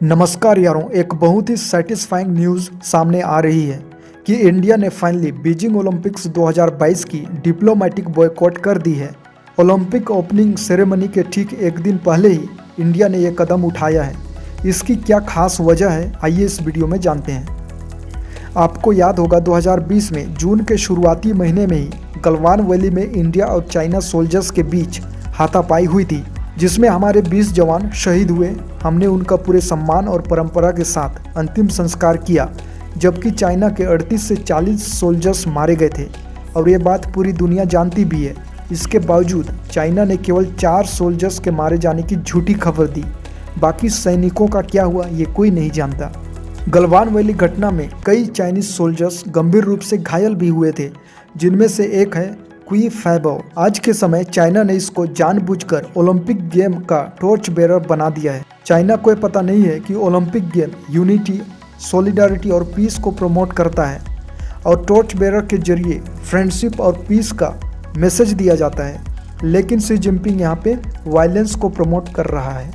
नमस्कार यारों, एक बहुत ही सेटिस्फाइंग न्यूज़ सामने आ रही है कि इंडिया ने फाइनली बीजिंग ओलंपिक्स 2022 की डिप्लोमेटिक बॉयकॉट कर दी है। ओलंपिक ओपनिंग सेरेमनी के ठीक एक दिन पहले ही इंडिया ने यह कदम उठाया है। इसकी क्या खास वजह है, आइए इस वीडियो में जानते हैं। आपको याद होगा 2020 में जून के शुरुआती महीने में ही गलवान वैली में इंडिया और चाइना सोल्जर्स के बीच हाथापाई हुई थी, जिसमें हमारे 20 जवान शहीद हुए। हमने उनका पूरे सम्मान और परंपरा के साथ अंतिम संस्कार किया, जबकि चाइना के 38 से 40 सोल्जर्स मारे गए थे और ये बात पूरी दुनिया जानती भी है। इसके बावजूद चाइना ने केवल 4 सोल्जर्स के मारे जाने की झूठी खबर दी। बाकी सैनिकों का क्या हुआ ये कोई नहीं जानता। गलवान वैली घटना में कई चाइनीज सोल्जर्स गंभीर रूप से घायल भी हुए थे, जिनमें से एक है क्वी फैबो। आज के समय चाइना ने इसको जानबूझकर ओलंपिक गेम का टॉर्च बेरर बना दिया है। चाइना को पता नहीं है कि ओलंपिक गेम यूनिटी, सॉलिडारिटी और पीस को प्रमोट करता है और टॉर्च बेरर के जरिए फ्रेंडशिप और पीस का मैसेज दिया जाता है, लेकिन शी जिनपिंग यहाँ पे वायलेंस को प्रमोट कर रहा है।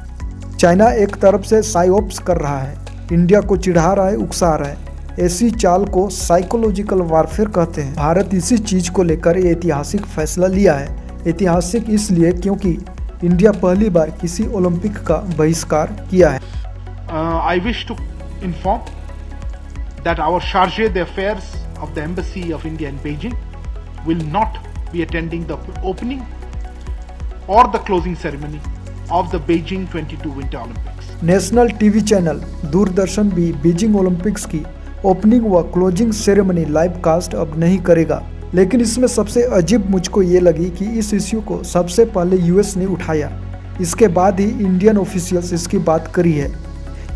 चाइना एक तरफ से साइओप्स कर रहा है, इंडिया को चिढ़ा रहा है, उकसा रहा है। ऐसी चाल को साइकोलॉजिकल वारफेयर कहते हैं। भारत इसी चीज को लेकर ये ऐतिहासिक फैसला लिया है। ऐतिहासिक इसलिए क्योंकि इंडिया पहली बार किसी ओलंपिक का बहिष्कार किया है। I wish to inform that our chargé d'affaires of the Embassy of India in Beijing will not be attending the opening or the closing ceremony of the Beijing 22 Winter Olympics. National TV channel Doordarshan भी Beijing Olympics की opening व closing ceremony live cast अब नहीं करेगा। लेकिन इसमें सबसे अजीब मुझको ये लगी कि इस इश्यू को सबसे पहले यूएस ने उठाया, इसके बाद ही इंडियन ऑफिशियल्स इसकी बात करी है।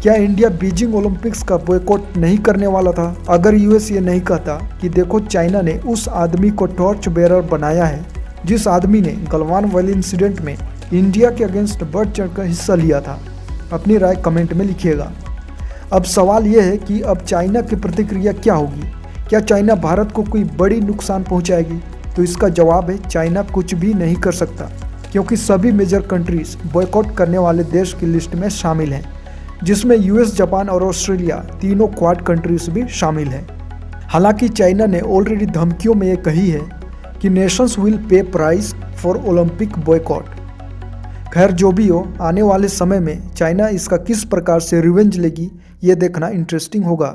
क्या इंडिया बीजिंग ओलंपिक्स का बॉयकॉट नहीं करने वाला था अगर यूएस ये नहीं कहता कि देखो चाइना ने उस आदमी को टॉर्च बेरर बनाया है जिस आदमी ने गलवान वैली इंसिडेंट में इंडिया के अगेंस्ट बढ़ चढ़कर हिस्सा लिया था। अपनी राय कमेंट में लिखिएगा। अब सवाल यह है कि अब चाइना की प्रतिक्रिया क्या होगी। क्या चाइना भारत को कोई बड़ी नुकसान पहुंचाएगी? तो इसका जवाब है चाइना कुछ भी नहीं कर सकता, क्योंकि सभी मेजर कंट्रीज बॉयकॉट करने वाले देश की लिस्ट में शामिल हैं, जिसमें यूएस, जापान और ऑस्ट्रेलिया तीनों क्वाड कंट्रीज भी शामिल हैं। हालांकि चाइना ने ऑलरेडी धमकियों में ये कही है कि Nations will pay price for Olympic boycott. खैर जो भी हो, आने वाले समय में चाइना इसका किस प्रकार से रिवेंज लेगी ये देखना इंटरेस्टिंग होगा।